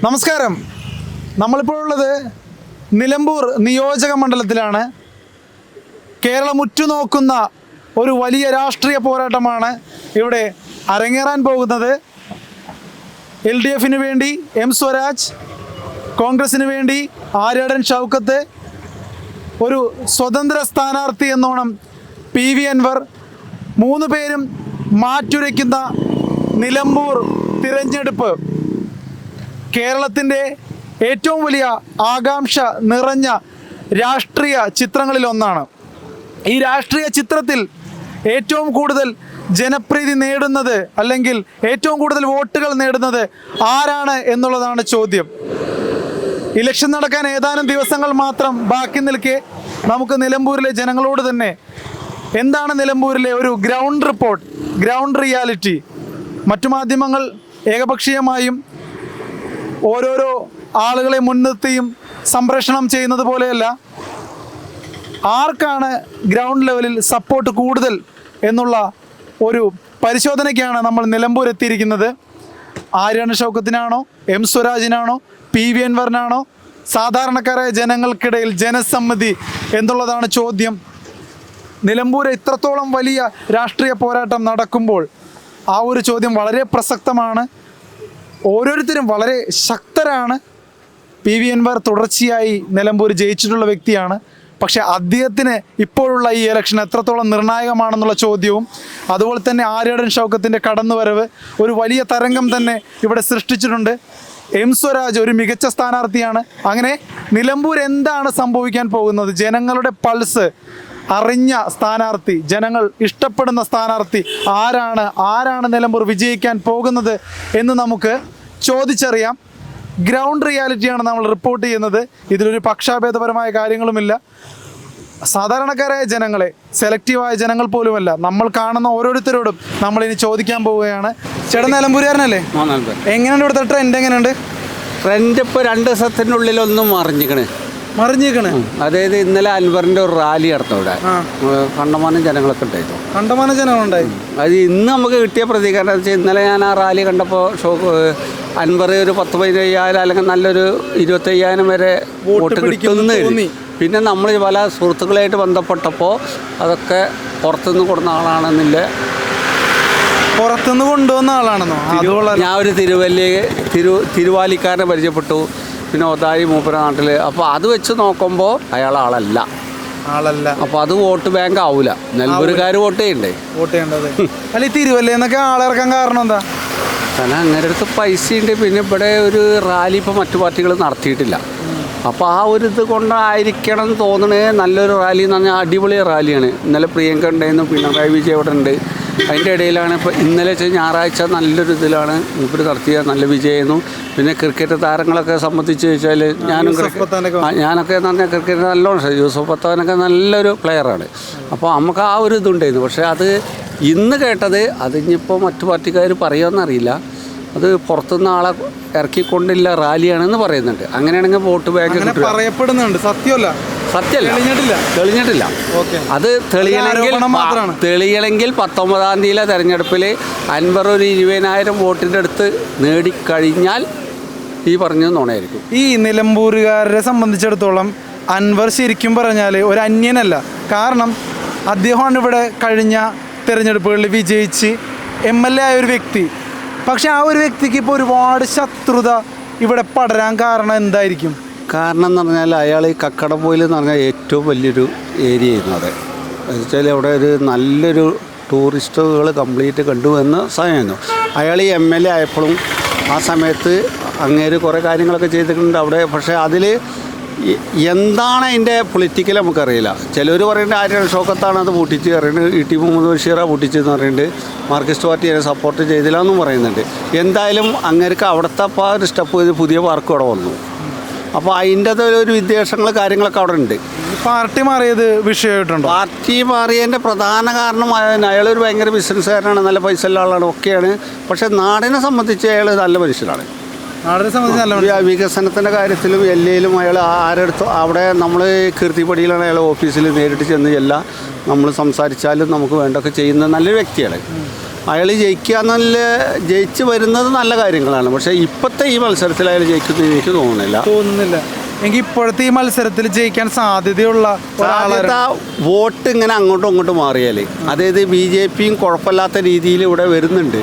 നമസ്കാരം. നമ്മളിപ്പോൾ ഉള്ളത് നിലമ്പൂർ നിയോജക മണ്ഡലത്തിലാണ്. കേരളം ഉറ്റുനോക്കുന്ന ഒരു വലിയ രാഷ്ട്രീയ പോരാട്ടമാണ് ഇവിടെ അരങ്ങേറാൻ പോകുന്നത്. LDFന് വേണ്ടി M സ്വരാജ്, കോൺഗ്രസിന് വേണ്ടി ആര്യാടൻ ഷൗക്കത്ത്, ഒരു സ്വതന്ത്ര സ്ഥാനാർത്ഥി എന്നോണം PV അൻവർ, മൂന്ന് പേരും മാറ്റുരയ്ക്കുന്ന നിലമ്പൂർ തിരഞ്ഞെടുപ്പ് കേരളത്തിൻ്റെ ഏറ്റവും വലിയ ആകാംക്ഷ നിറഞ്ഞ രാഷ്ട്രീയ ചിത്രങ്ങളിലൊന്നാണ്. ഈ രാഷ്ട്രീയ ചിത്രത്തിൽ ഏറ്റവും കൂടുതൽ ജനപ്രീതി നേടുന്നത് അല്ലെങ്കിൽ ഏറ്റവും കൂടുതൽ വോട്ടുകൾ നേടുന്നത് ആരാണ് എന്നുള്ളതാണ് ചോദ്യം. ഇലക്ഷൻ നടക്കാൻ ഏതാനും ദിവസങ്ങൾ മാത്രം ബാക്കി നിൽക്കെ നമുക്ക് നിലമ്പൂരിലെ ജനങ്ങളോട് തന്നെ എന്താണ് നിലമ്പൂരിലെ ഒരു ഗ്രൗണ്ട് റിപ്പോർട്ട്, ഗ്രൗണ്ട് റിയാലിറ്റി, മറ്റു മാധ്യമങ്ങൾ ഏകപക്ഷീയമായും ഓരോരോ ആളുകളെ മുൻനിർത്തിയും സംപ്രേഷണം ചെയ്യുന്നത് പോലെയല്ല, ആർക്കാണ് ഗ്രൗണ്ട് ലെവലിൽ സപ്പോർട്ട് കൂടുതൽ എന്നുള്ള ഒരു പരിശോധനയ്ക്കാണ് നമ്മൾ നിലമ്പൂർ എത്തിയിരിക്കുന്നത്. ആര്യാടൻ ഷൗക്കത്തിനാണോ, M സ്വരാജിനാണോ, PV അൻവറിനാണോ, സാധാരണക്കാരായ ജനങ്ങൾക്കിടയിൽ ജനസമ്മതി എന്നുള്ളതാണ് ചോദ്യം. നിലമ്പൂർ ഇത്രത്തോളം വലിയ രാഷ്ട്രീയ പോരാട്ടം നടക്കുമ്പോൾ ആ ഒരു ചോദ്യം വളരെ പ്രസക്തമാണ്. ഓരോരുത്തരും വളരെ ശക്തരാണ്. PV അൻവർ തുടർച്ചയായി നിലമ്പൂർ ജയിച്ചിട്ടുള്ള വ്യക്തിയാണ്. പക്ഷേ അദ്ദേഹത്തിന് ഇപ്പോഴുള്ള ഈ ഇലക്ഷൻ എത്രത്തോളം നിർണായകമാണെന്നുള്ള ചോദ്യവും, അതുപോലെ തന്നെ ആര്യാടൻ ഷൗക്കത്തിൻ്റെ കടന്നുവരവ് ഒരു വലിയ തരംഗം തന്നെ ഇവിടെ സൃഷ്ടിച്ചിട്ടുണ്ട്. M സ്വരാജ് ഒരു മികച്ച സ്ഥാനാർത്ഥിയാണ്. അങ്ങനെ നിലമ്പൂർ എന്താണ് സംഭവിക്കാൻ പോകുന്നത്, ജനങ്ങളുടെ അറിഞ്ഞ സ്ഥാനാർത്ഥി, ജനങ്ങൾ ഇഷ്ടപ്പെടുന്ന സ്ഥാനാർത്ഥി ആരാണ് നിലമ്പൂർ വിജയിക്കാൻ പോകുന്നത് എന്ന് നമുക്ക് ചോദിച്ചറിയാം. ഗ്രൗണ്ട് റിയാലിറ്റിയാണ് നമ്മൾ റിപ്പോർട്ട് ചെയ്യുന്നത്. ഇതിലൊരു പക്ഷാഭേദപരമായ കാര്യങ്ങളുമില്ല. സാധാരണക്കാരായ ജനങ്ങളെ, സെലക്റ്റീവായ ജനങ്ങൾ പോലുമല്ല, നമ്മൾ കാണുന്ന ഓരോരുത്തരോടും നമ്മളിനി ചോദിക്കാൻ പോവുകയാണ്. ചേട്ടൻ നിലമ്പൂരുകാരനല്ലേ? എങ്ങനെയുണ്ട് ഇവിടുത്തെ ട്രെൻഡ്? എങ്ങനെയുണ്ട് ട്രെൻഡ്? ഇപ്പോൾ 2 ദിവസത്തിനുള്ളിലൊന്നും മറിഞ്ഞിക്കണേ. അതായത് ഇന്നലെ അൻവറിൻ്റെ ഒരു റാലി നടത്തും ഇവിടെ. കണ്ടമാനം ജനങ്ങളൊക്കെ ഉണ്ടായിരുന്നു. കണ്ടമാനം ജനങ്ങളുണ്ടായി. അത് ഇന്ന് നമുക്ക് കിട്ടിയ പ്രതികരണം വെച്ചാൽ, ഇന്നലെ ഞാൻ ആ റാലി കണ്ടപ്പോൾ അൻവർ ഒരു 10-15,000 അല്ലെങ്കിൽ നല്ലൊരു 25,000 വരെ വോട്ട് കിട്ടുന്നു. പിന്നെ നമ്മൾ പല സുഹൃത്തുക്കളായിട്ട് ബന്ധപ്പെട്ടപ്പോൾ അതൊക്കെ പുറത്തുനിന്ന് കൊടുക്കുന്ന ആളാണെന്നില്ല. പുറത്തുനിന്ന് കൊണ്ടുവന്ന ആളാണെന്നോ? ഞാൻ ഒരു തിരുവാലിക്കാരനെ പരിചയപ്പെട്ടു, പിന്നെ ഒതായി മൂപ്പര നാട്ടിൽ. അപ്പോൾ അത് വെച്ച് നോക്കുമ്പോൾ അയാൾ ആളല്ല. അപ്പോൾ അത് വോട്ട് ബാങ്ക് ആവൂല. നെൽമ്പൂരുകാർ വോട്ട് ചെയ്യേണ്ടത്. അല്ല, ഈ തിരുവല്ലേന്നൊക്കെ ആളിറക്കാൻ കാരണം എന്താ? കാരണം അങ്ങനെ അടുത്ത് പൈസയുണ്ട്. പിന്നെ ഇവിടെ ഒരു റാലി ഇപ്പോൾ മറ്റു പാർട്ടികൾ നടത്തിയിട്ടില്ല. അപ്പോൾ ആ ഒരു ഇത് കൊണ്ടായിരിക്കണം എന്ന് തോന്നണേ. നല്ലൊരു റാലി എന്ന് പറഞ്ഞാൽ അടിപൊളി റാലിയാണ്. ഇന്നലെ പ്രിയങ്ക ഉണ്ടായിരുന്നു, പിണറായി വിജയൻ ഇവിടെ ഉണ്ട്. അതിൻ്റെ ഇടയിലാണ് ഇപ്പോൾ ഇന്നലെ ഞായറാഴ്ച നല്ലൊരു ഇതിലാണ് മൂപ്പര് നടത്തിയ നല്ല വിജയമായിരുന്നു. പിന്നെ ക്രിക്കറ്റ് താരങ്ങളൊക്കെ സംബന്ധിച്ച് ചോദിച്ചാൽ ഞാനൊക്കെ എന്ന് പറഞ്ഞാൽ ക്രിക്കറ്റ് നല്ലോണം, യൂസഫ് പത്താനൊക്കെ നല്ലൊരു പ്ലെയറാണ്. അപ്പോൾ നമുക്ക് ആ ഒരു ഇതുണ്ടായിരുന്നു. പക്ഷേ അത് ഇന്ന് കേട്ടത് അതിനിപ്പോൾ മറ്റു പാർട്ടിക്കാർ പറയുമെന്നറിയില്ല, അത് പുറത്തുനിന്ന് ആളെ ഇറക്കിക്കൊണ്ടില്ല റാലിയാണെന്ന് പറയുന്നുണ്ട്. അങ്ങനെയാണെങ്കിൽ വോട്ട് ബാങ്ക് പറയപ്പെടുന്നുണ്ട്. സത്യമല്ല, തെളിഞ്ഞിട്ടില്ല. അത് തെളിയണമെങ്കിൽ 19-ാം തീയതിയിലെ തെരഞ്ഞെടുപ്പിൽ അൻവർ ഒരു 20,000 വോട്ടിൻ്റെ അടുത്ത് നേടിക്കഴിഞ്ഞാൽ ഈ പറഞ്ഞത് നുണയായിരിക്കും. ഈ നിലമ്പൂരുകാരെ സംബന്ധിച്ചിടത്തോളം അൻവർ ശരിക്കും പറഞ്ഞാൽ ഒരു അന്യനല്ല. കാരണം അദ്ദേഹമാണ് ഇവിടെ കഴിഞ്ഞ തിരഞ്ഞെടുപ്പുകളിൽ വിജയിച്ച് MLA ആയ ഒരു വ്യക്തി. പക്ഷെ ആ ഒരു വ്യക്തിക്ക് ഇപ്പോൾ ഒരുപാട് ശത്രുത ഇവിടെ പടരാൻ കാരണം എന്തായിരിക്കും? കാരണം എന്ന് പറഞ്ഞാൽ അയാൾ ഈ കക്കടംപൊയിൽ എന്ന് പറഞ്ഞാൽ ഏറ്റവും വലിയൊരു ഏരിയ ആയിരുന്നു. അത് വെച്ചാൽ അവിടെ ഒരു നല്ലൊരു ടൂറിസ്റ്റുകൾ കംപ്ലീറ്റ് കണ്ടുവന്ന സമയമായിരുന്നു. അയാൾ ഈ MLA ആയപ്പോഴും ആ സമയത്ത് അങ്ങേര് കുറേ കാര്യങ്ങളൊക്കെ ചെയ്തിട്ടുണ്ട് അവിടെ. പക്ഷേ അതിൽ എന്താണ് അതിൻ്റെ പൊളിറ്റിക്കൽ നമുക്കറിയില്ല. ചിലർ പറയുന്നത് ആര്യാടൻ ഷൗക്കത്താണ് അത് പൊട്ടിച്ച് പറയുന്നത്, ET മുഹമ്മദ് ബഷീറാണ് പൊട്ടിച്ചെന്ന് പറയുന്നുണ്ട്, മാർക്സിസ്റ്റ് പാർട്ടി അതിനെ സപ്പോർട്ട് ചെയ്തില്ല എന്നും പറയുന്നുണ്ട്. എന്തായാലും അങ്ങേർക്ക് അവിടുത്തെ ഒരു സ്റ്റെപ്പ് ചെയ്ത് പുതിയ പാർക്ക് അവിടെ വന്നു. അപ്പോൾ അതിൻ്റെ ഒരു വിദ്വേഷങ്ങൾ കാര്യങ്ങളൊക്കെ അവിടെ ഉണ്ട്. പാർട്ടി മാറിയത് വിഷയമായിട്ടുണ്ടോ? പാർട്ടി മാറിയതിൻ്റെ പ്രധാന കാരണം അയാളൊരു ഭയങ്കര ബിസിനസ്സുകാരനാണ്, നല്ല പൈസ ഉള്ള ആളാണ്, ഒക്കെയാണ്. പക്ഷേ നാടിനെ സംബന്ധിച്ച് അയാൾ നല്ല മനുഷ്യനാണ്. വികസനത്തിൻ്റെ കാര്യത്തിലും എല്ലയിലും അയാൾ ആരെടുത്തും അവിടെ നമ്മൾ കീർത്തിപ്പടിയിലാണ് അയാൾ ഓഫീസിൽ നേരിട്ട് ചെന്ന് നമ്മൾ സംസാരിച്ചാലും നമുക്ക് വേണ്ടതൊക്കെ ചെയ്യുന്ന നല്ലൊരു വ്യക്തിയാണ്. അയാൾ ജയിച്ച് വരുന്നത് നല്ല കാര്യങ്ങളാണ്. പക്ഷേ ഇപ്പോഴത്തെ ഈ മത്സരത്തിൽ അയാൾ ജയിക്കുമെന്ന് എനിക്ക് തോന്നുന്നില്ല. എങ്കിൽ ഇപ്പോഴത്തെ ഈ മത്സരത്തിൽ ജയിക്കാൻ സാധ്യതയുള്ള വോട്ട് ഇങ്ങനെ അങ്ങോട്ടും ഇങ്ങോട്ടും മാറിയാൽ, അതായത് BJPയും കുഴപ്പമില്ലാത്ത രീതിയിൽ ഇവിടെ വരുന്നുണ്ട്.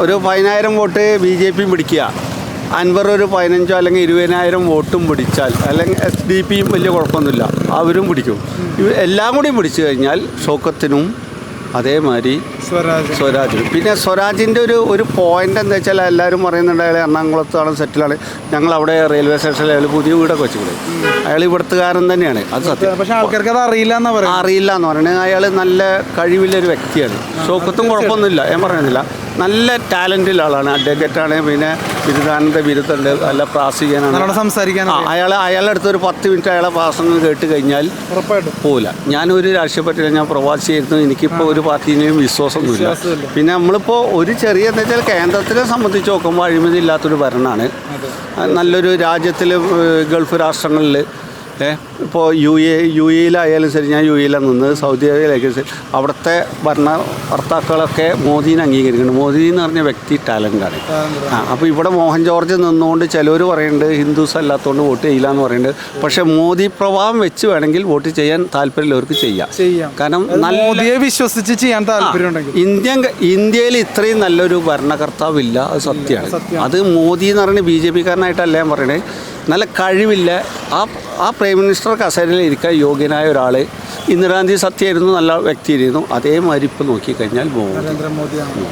ഒരു 10,000 വോട്ട് BJPയും പിടിക്കുക, അൻവർ ഒരു 15 അല്ലെങ്കിൽ 20,000 വോട്ടും പിടിച്ചാൽ, അല്ലെങ്കിൽ SDP വലിയ കുഴപ്പമൊന്നുമില്ല, അവരും പിടിക്കും. എല്ലാം കൂടി പിടിച്ചു കഴിഞ്ഞാൽ ഷൗക്കത്തിനും അതേമാതിരി സ്വരാജ്. പിന്നെ സ്വരാജിൻ്റെ ഒരു പോയിന്റ് എന്താ വെച്ചാൽ, എല്ലാവരും പറയുന്നുണ്ട് അയാൾ എറണാകുളത്താണ് സെറ്റിലാണ്, ഞങ്ങൾ അവിടെ റെയിൽവേ സ്റ്റേഷനിൽ അയാൾ പുതിയ വീടൊക്കെ വെച്ചുകൂടെ. അയാൾ ഇവിടുത്തുകാരൻ തന്നെയാണ്, അത് സത്യം. പക്ഷേ ആൾക്കാർക്ക് അത് അറിയില്ല എന്ന് പറയുന്നത്. അയാൾ നല്ല കഴിവുള്ളൊരു വ്യക്തിയാണ്. ഷൗക്കത്തും കുഴപ്പമൊന്നുമില്ല, ഞാൻ പറയുന്നില്ല. നല്ല ടാലൻറ്റുള്ള ആളാണ്, അഡ്വക്കേറ്റാണ്, പിന്നെ ബിരുദാനന്ദ ബിരുദമുണ്ട്, നല്ല പ്രാസംഗികനാണ്, സംസാരിക്കാൻ. അയാളുടെ അടുത്ത് ഒരു 10 മിനിറ്റ് അയാളെ പ്രാസംഗം കേട്ട് കഴിഞ്ഞാൽ പോവില്ല. ഞാനൊരു രാഷ്ട്രീയ പാർട്ടിയില്ല, ഞാൻ പ്രവാസിയായിരുന്നു, എനിക്കിപ്പോൾ ഒരു പാർട്ടിയിലെയും വിശ്വാസമൊന്നുമില്ല. പിന്നെ നമ്മളിപ്പോൾ ഒരു ചെറിയ എന്താ വെച്ചാൽ കേന്ദ്രത്തിനെ സംബന്ധിച്ച് നോക്കുമ്പോൾ അഴിമതി ഇല്ലാത്തൊരു ഭരണമാണ്. നല്ലൊരു രാജ്യത്തിൽ ഗൾഫ് രാഷ്ട്രങ്ങളിൽ ഇപ്പോൾ യു എയിലായാലും ശരി, ഞാൻ UAE-ലാണ് നിന്നത്, സൗദി അറേബ്യയിലായാലും ശരി, അവിടുത്തെ ഭർത്താക്കളൊക്കെ മോദീനെ അംഗീകരിക്കുന്നുണ്ട്. മോദി എന്ന് പറഞ്ഞ വ്യക്തി ടാലൻ്റാണ്. അപ്പോൾ ഇവിടെ മോഹൻ ജോർജ് നിന്നുകൊണ്ട് ചിലർ പറയുന്നുണ്ട് ഹിന്ദുസ് അല്ലാത്തതുകൊണ്ട് വോട്ട് ചെയ്യില്ല എന്ന് പറയുന്നുണ്ട്. പക്ഷേ മോദി പ്രഭാവം വെച്ച് വേണമെങ്കിൽ വോട്ട് ചെയ്യാൻ താല്പര്യമുള്ളവർക്ക് ചെയ്യാം. കാരണം മോദിയെ വിശ്വസിച്ച് ചെയ്യാൻ താല്പര്യമുണ്ടെങ്കിൽ. ഇന്ത്യയിൽ ഇത്രയും നല്ലൊരു ഭരണകർത്താവില്ല, അത് സത്യമാണ്. അത് മോദി എന്ന് പറയുന്നത് BJP-കാരനായിട്ടല്ല ഞാൻ പറയണേ. നല്ല കഴിവില്ല, ആ പ്രൈം മിനിസ്റ്റർ കസേരയിൽ ഇരിക്കാൻ യോഗ്യനായ ഒരാൾ. ഇന്ദിരാഗാന്ധി സത്യമായിരുന്നു, നല്ല വ്യക്തിയായിരുന്നു. അതേമാതിരി ഇപ്പോൾ നോക്കിക്കഴിഞ്ഞാൽ നരേന്ദ്രമോദിയാണ്.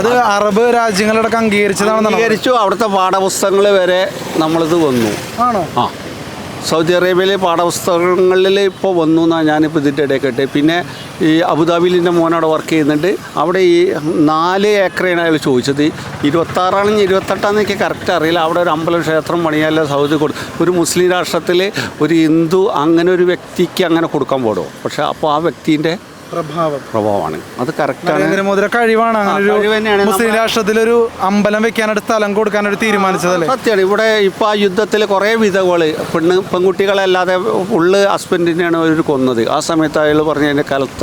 അത് അറബ് രാജ്യങ്ങളടക്കം അംഗീകരിച്ചു. അവിടുത്തെ പാഠപുസ്തകങ്ങൾ വരെ നമ്മളിത് വന്നു. ആണോ? സൗദി അറേബ്യയിലെ പാഠപുസ്തകങ്ങളിൽ ഇപ്പോൾ വന്നു എന്നാണ് ഞാനിപ്പോൾ ഇതിൻ്റെ ഇടയ്ക്കിട്ട്. പിന്നെ ഈ അബുദാബിയിൽ എൻ്റെ മോനവിടെ വർക്ക് ചെയ്യുന്നുണ്ട്. അവിടെ ഈ 4 ഏക്കറാണ് അയാൾ ചോദിച്ചത്. 26 28 എനിക്ക് കറക്റ്റ് അറിയില്ല. അവിടെ ഒരു അമ്പലം ക്ഷേത്രം പണിയാല്ല സൗദി ഒരു മുസ്ലിം രാഷ്ട്രത്തിൽ ഒരു ഹിന്ദു അങ്ങനെ ഒരു വ്യക്തിക്ക് അങ്ങനെ കൊടുക്കാൻ പാടുമോ? പക്ഷേ അപ്പോൾ ആ വ്യക്തിൻ്റെ പ്രഭാവമാണ് അത്. കറക്റ്റാണ്, നരേന്ദ്രമോദിയുടെ കഴിവാണ്. മുസ്ലിം രാഷ്ട്രത്തിലൊരു അമ്പലം വെക്കാനായിട്ട് സ്ഥലം കൊടുക്കാനായിട്ട് തീരുമാനിച്ചതല്ലേ? സത്യമാണ്. ഇവിടെ ഇപ്പോൾ ആ യുദ്ധത്തിൽ കുറേ വിധകൾ പെൺകുട്ടികളല്ലാതെ ഉള്ള ഹസ്ബൻഡിനെയാണ് അവർ കൊന്നത്. ആ സമയത്ത് അയാൾ പറഞ്ഞ് അതിൻ്റെ കലത്ത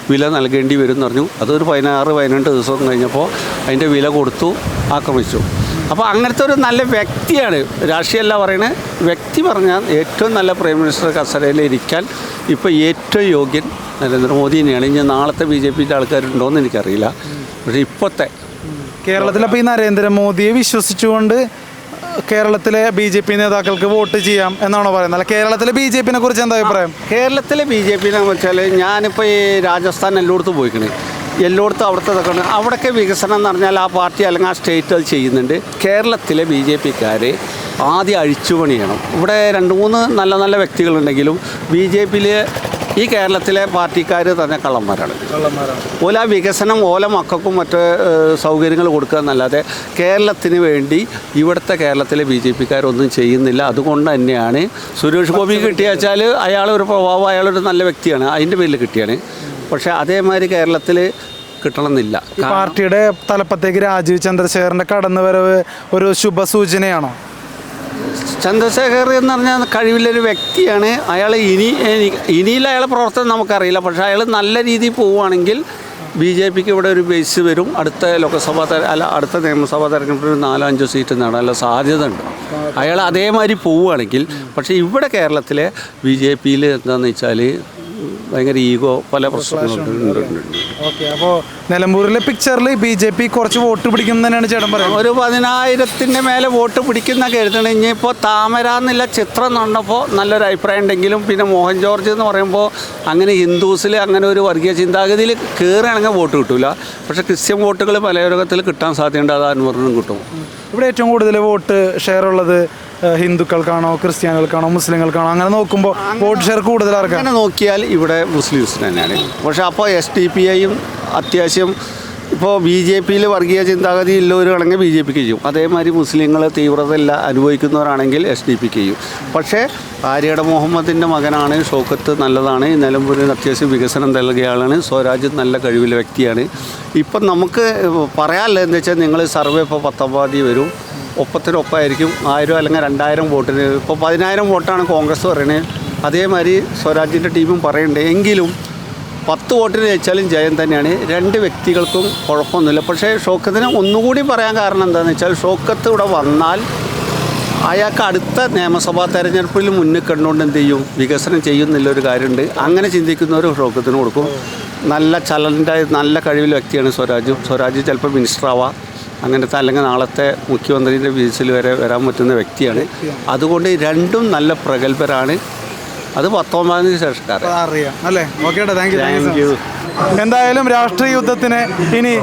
വില നൽകേണ്ടി വരും എന്ന് പറഞ്ഞു. അതൊരു 16-18 ദിവസം കഴിഞ്ഞപ്പോൾ അതിൻ്റെ വില കൊടുത്തു, ആക്രമിച്ചു. അപ്പോൾ അങ്ങനത്തെ ഒരു നല്ല വ്യക്തിയാണ്. രാഷ്ട്രീയമല്ല പറയുന്നത്, വ്യക്തി പറഞ്ഞാൽ ഏറ്റവും നല്ല പ്രൈം മിനിസ്റ്റർ കസേരയിൽ ഇരിക്കാൻ ഇപ്പോൾ ഏറ്റവും യോഗ്യൻ നരേന്ദ്രമോദി തന്നെയാണ്. ഇനി നാളത്തെ BJP-ൻ്റെ ആൾക്കാരുണ്ടോയെന്ന് എനിക്കറിയില്ല. പക്ഷേ ഇപ്പോഴത്തെ കേരളത്തിലപ്പോൾ ഈ നരേന്ദ്രമോദിയെ വിശ്വസിച്ചുകൊണ്ട് കേരളത്തിലെ BJP നേതാക്കൾക്ക് വോട്ട് ചെയ്യാം എന്നാണോ പറയുന്നത്? അല്ല, കേരളത്തിലെ BJP-നെ കുറിച്ച് എന്താ അഭിപ്രായം? കേരളത്തിലെ BJP-നെ വെച്ചാൽ ഞാനിപ്പോൾ ഈ രാജസ്ഥാൻ എല്ലായിടത്തും പോയിക്കണേ, എല്ലായിടത്തും അവിടുത്തെ ഇതൊക്കെ അവിടെയൊക്കെ വികസനം എന്ന് പറഞ്ഞാൽ ആ പാർട്ടി അല്ലെങ്കിൽ ആ സ്റ്റേറ്റ് അത് ചെയ്യുന്നുണ്ട്. കേരളത്തിലെ BJP-ക്കാർ ആദ്യം അഴിച്ചുപണി ചെയ്യണം. ഇവിടെ 2-3 നല്ല നല്ല വ്യക്തികളുണ്ടെങ്കിലും BJP-യിൽ ഈ കേരളത്തിലെ പാർട്ടിക്കാർ തന്നെ കള്ളന്മാരാണ്. ഓല വികസനം ഓല മക്കൾക്കും മറ്റ് സൗകര്യങ്ങൾ കൊടുക്കുക എന്നല്ലാതെ കേരളത്തിന് വേണ്ടി ഇവിടുത്തെ കേരളത്തിലെ BJP-ക്കാരൊന്നും ചെയ്യുന്നില്ല. അതുകൊണ്ട് തന്നെയാണ് സുരേഷ് ഗോപി കിട്ടിയാച്ചാൽ അയാളൊരു പ്രഭാവം, അയാളൊരു നല്ല വ്യക്തിയാണ്, അതിൻ്റെ പേരിൽ കിട്ടിയാണ്. പക്ഷേ അതേമാതിരി കേരളത്തിൽ കിട്ടണമെന്നില്ല. പാർട്ടിയുടെ തലപ്പത്തേക്ക് രാജീവ് ചന്ദ്രശേഖറിൻ്റെ കടന്നുവരവ് ഒരു ശുഭസൂചനയാണോ? ചന്ദ്രശേഖർ എന്ന് പറഞ്ഞാൽ കഴിവുള്ളൊരു വ്യക്തിയാണ്. അയാൾ ഇനിയില്ല അയാളെ പ്രവർത്തനം നമുക്കറിയില്ല. പക്ഷേ അയാൾ നല്ല രീതിയിൽ പോവുകയാണെങ്കിൽ BJP-ക്ക് ഇവിടെ ഒരു ബേസ് വരും. അടുത്ത അടുത്ത നിയമസഭാ തെരഞ്ഞെടുപ്പിൽ 4-5 സീറ്റ് നേടാനുള്ള സാധ്യത ഉണ്ട് അയാൾ അതേമാതിരി പോവുകയാണെങ്കിൽ. പക്ഷേ ഇവിടെ കേരളത്തിലെ BJP-യിൽ എന്താണെന്ന് വെച്ചാൽ ഭയങ്കര ഈഗോ, പല പ്രശ്നങ്ങളുണ്ട്. ഓക്കെ, അപ്പോൾ നിലമ്പൂരിലെ പിക്ചറിൽ BJP കുറച്ച് വോട്ട് പിടിക്കും തന്നെയാണ് ചേട്ടൻ പറയുന്നത്? ഒരു 10,000-ൻ്റെ മേലെ വോട്ട് പിടിക്കുന്ന കരുതണം. ഇനിയിപ്പോൾ താമര എന്നുള്ള ചിത്രം കണ്ടപ്പോൾ നല്ലൊരു അഭിപ്രായം ഉണ്ടെങ്കിലും പിന്നെ മോഹൻ ജോർജ് എന്ന് പറയുമ്പോൾ അങ്ങനെ ഹിന്ദുസിൽ അങ്ങനെ ഒരു വർഗീയ ചിന്താഗതിയിൽ കയറുകയാണെങ്കിൽ വോട്ട് കിട്ടില്ല. പക്ഷേ ക്രിസ്ത്യൻ വോട്ടുകൾ പലയോഗത്തിൽ കിട്ടാൻ സാധ്യതയുണ്ട്. അത് അൻവറിനും കിട്ടും. ഇവിടെ ഏറ്റവും കൂടുതൽ വോട്ട് ഷെയർ ഉള്ളത് ഹിന്ദുക്കൾക്കാണോ ക്രിസ്ത്യാനികൾക്കാണോ മുസ്ലിങ്ങൾക്കാണോ? അങ്ങനെ നോക്കുമ്പോൾ വോട്ട് ഷെയർ കൂടുതൽ ആർക്കാണ്? അങ്ങനെ നോക്കിയാൽ ഇവിടെ മുസ്ലിംസിന് തന്നെയാണ്. പക്ഷേ അപ്പോൾ SDP-യും അത്യാവശ്യം ഇപ്പോൾ BJP-യിൽ വർഗീയ ചിന്താഗതി ഉള്ളവരാണെങ്കിൽ BJP-ക്ക് ചെയ്യും. അതേമാതിരി മുസ്ലിങ്ങൾ തീവ്രതയില്ല അനുഭവിക്കുന്നവരാണെങ്കിൽ SDP-ക്ക് ചെയ്യും. പക്ഷേ ആര്യയുടെ മുഹമ്മദിൻ്റെ മകനാണ് ഷൗക്കത്ത്, നല്ലതാണ്. നിലമ്പൂരിൽ അത്യാവശ്യം വികസനം നൽകിയ ആളാണ്. സ്വരാജ് നല്ല കഴിവുള്ള വ്യക്തിയാണ്. ഇപ്പം നമുക്ക് പറയാനുള്ളത് എന്താ വെച്ചാൽ നിങ്ങൾ സർവേ ഇപ്പോൾ 19 തീയതി വരും, ഒപ്പത്തിനൊപ്പമായിരിക്കും. 1000 അല്ലെങ്കിൽ 2000 വോട്ടിന്. ഇപ്പോൾ 10,000 വോട്ടാണ് കോൺഗ്രസ് പറയുന്നത്. അതേമാതിരി സ്വരാജിൻ്റെ ടീമും പറയുന്നുണ്ട്. എങ്കിലും 10 വോട്ടിന് ജയിച്ചാലും ജയം തന്നെയാണ്. 2 വ്യക്തികൾക്കും കുഴപ്പമൊന്നുമില്ല. പക്ഷേ ഷൗക്കത്തിന് ഒന്നുകൂടി പറയാൻ കാരണം എന്താണെന്ന് വെച്ചാൽ ഷൗക്കത്ത് ഇവിടെ വന്നാൽ അയാൾക്ക് അടുത്ത നിയമസഭാ തെരഞ്ഞെടുപ്പിൽ മുന്നിൽ കണ്ടുകൊണ്ട് എന്ത് ചെയ്യും, വികസനം ചെയ്യുന്നില്ലൊരു കാര്യമുണ്ട്. അങ്ങനെ ചിന്തിക്കുന്നവർ ഷൗക്കത്തിന് കൊടുക്കും. നല്ല ചലൻ്റായ നല്ല കഴിവുള്ള വ്യക്തിയാണ് സ്വരാജ് ചിലപ്പോൾ മിനിസ്റ്റർ ആവാം, അങ്ങനത്തെ അല്ലെങ്കിൽ നാളത്തെ മുഖ്യമന്ത്രിയുടെ ബീച്ചിൽ വരെ വരാൻ പറ്റുന്ന വ്യക്തിയാണ്. അതുകൊണ്ട് രണ്ടും നല്ല പ്രഗത്ഭരാണ്. അത് 19 ശേഷക്കാരൻ അറിയാം അല്ലേ? Okay, thank you. എന്തായാലും രാഷ്ട്രീയ യുദ്ധത്തിന് ഇനി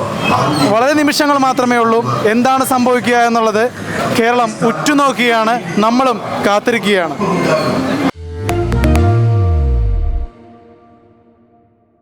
വളരെ നിമിഷങ്ങൾ മാത്രമേ ഉള്ളൂ. എന്താണ് സംഭവിക്കുക എന്നുള്ളത് കേരളം ഉറ്റുനോക്കുകയാണ്, നമ്മളും കാത്തിരിക്കുകയാണ്.